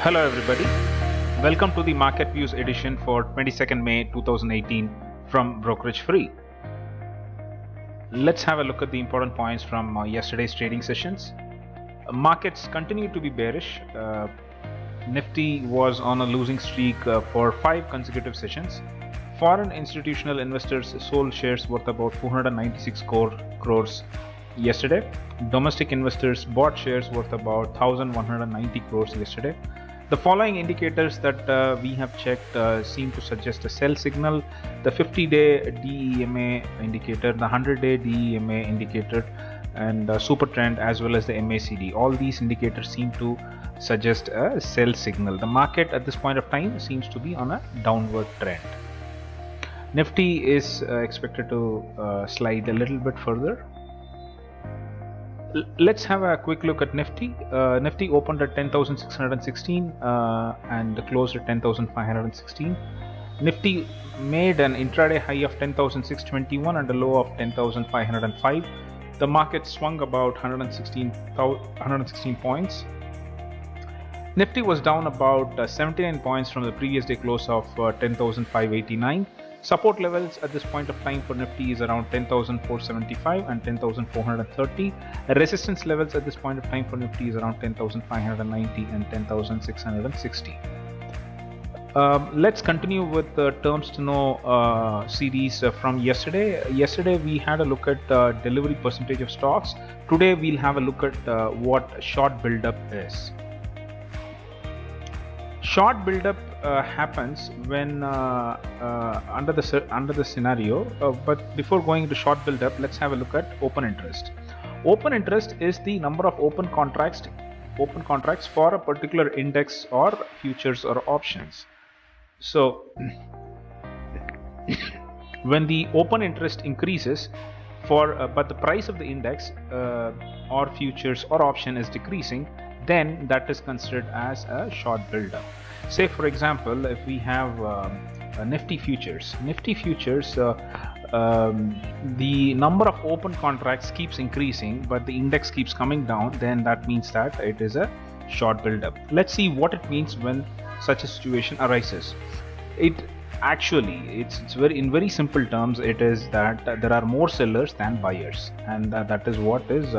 Hello everybody, welcome to the Market Views edition for 22nd May 2018 from Brokerage Free. Let's have a look at the important points from yesterday's trading sessions. Markets continue to be bearish. Nifty was on a losing streak for 5 consecutive sessions. Foreign institutional investors sold shares worth about 496 crores yesterday. Domestic investors bought shares worth about 1190 crores yesterday. The following indicators that we have checked seem to suggest a sell signal. The 50-day DEMA indicator, the 100-day DEMA indicator, and super trend, as well as the MACD. All these indicators seem to suggest a sell signal. The market at this point of time seems to be on a downward trend. Nifty is expected to slide a little bit further. Let's have a quick look at Nifty. Nifty opened at 10,616 and closed at 10,516. Nifty made an intraday high of 10,621 and a low of 10,505. The market swung about 116 points. Nifty was down about 79 points from the previous day close of 10,589. Support levels at this point of time for Nifty is around 10,475 and 10,430. Resistance levels at this point of time for Nifty is around 10,590 and 10,660. Let's continue with the terms to know series from yesterday. Yesterday we had a look at delivery percentage of stocks. Today we'll have a look at what short buildup is. Short buildup happens when under the scenario, but before going into short buildup, let's have a look at open interest. Open interest is the number of open contracts for a particular index or futures or options. So when the open interest increases but the price of the index or futures or option is decreasing, then that is considered as a short buildup. Say for example, if we have Nifty futures, the number of open contracts keeps increasing but the index keeps coming down, then that means that it is a short buildup. Let's see what it means when such a situation arises. It's in very simple terms, it is that there are more sellers than buyers, and that is what is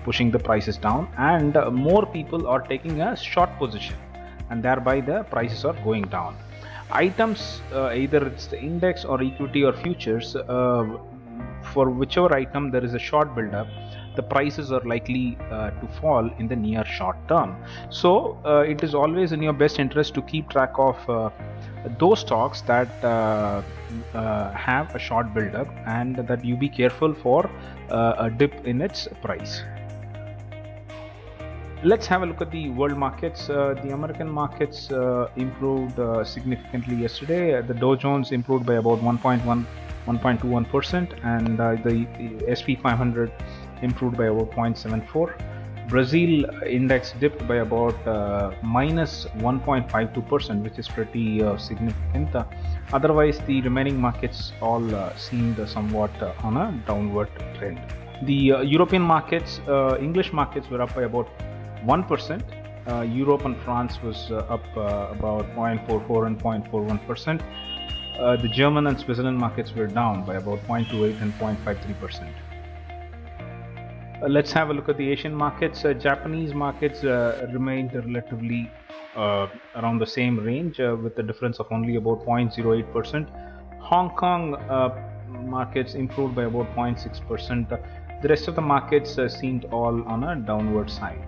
pushing the prices down, and more people are taking a short position, and thereby the prices are going down. Items, either it's the index or equity or futures, for whichever item there is a short buildup, the prices are likely to fall in the near short term. So it is always in your best interest to keep track of those stocks that have a short buildup, and that you be careful for a dip in its price. Let's have a look at the world markets. The American markets improved significantly yesterday. The Dow Jones improved by about 1.21%, and the SP 500 improved by about 0.74. Brazil index dipped by about minus 1.52%, which is pretty significant. Otherwise, the remaining markets all seemed somewhat on a downward trend. The European markets, English markets were up by about 1%. Europe and France was up about 0.44 and 0.41%. The German and Switzerland markets were down by about 0.28 and 0.53%. Let's have a look at the Asian markets. Japanese markets remained relatively around the same range with a difference of only about 0.08%. Hong Kong markets improved by about 0.6%. The rest of the markets seemed all on a downward side.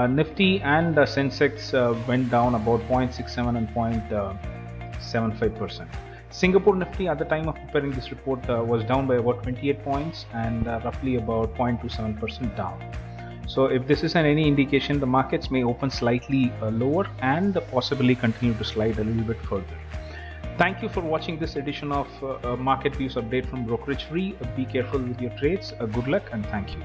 Nifty and Sensex went down about 0.67 and 0.75%. Singapore Nifty at the time of preparing this report was down by about 28 points and roughly about 0.27% down. So if this is any indication, the markets may open slightly lower and possibly continue to slide a little bit further. Thank you for watching this edition of Market Views update from Brokerage Free. Be careful with your trades. Good luck and thank you.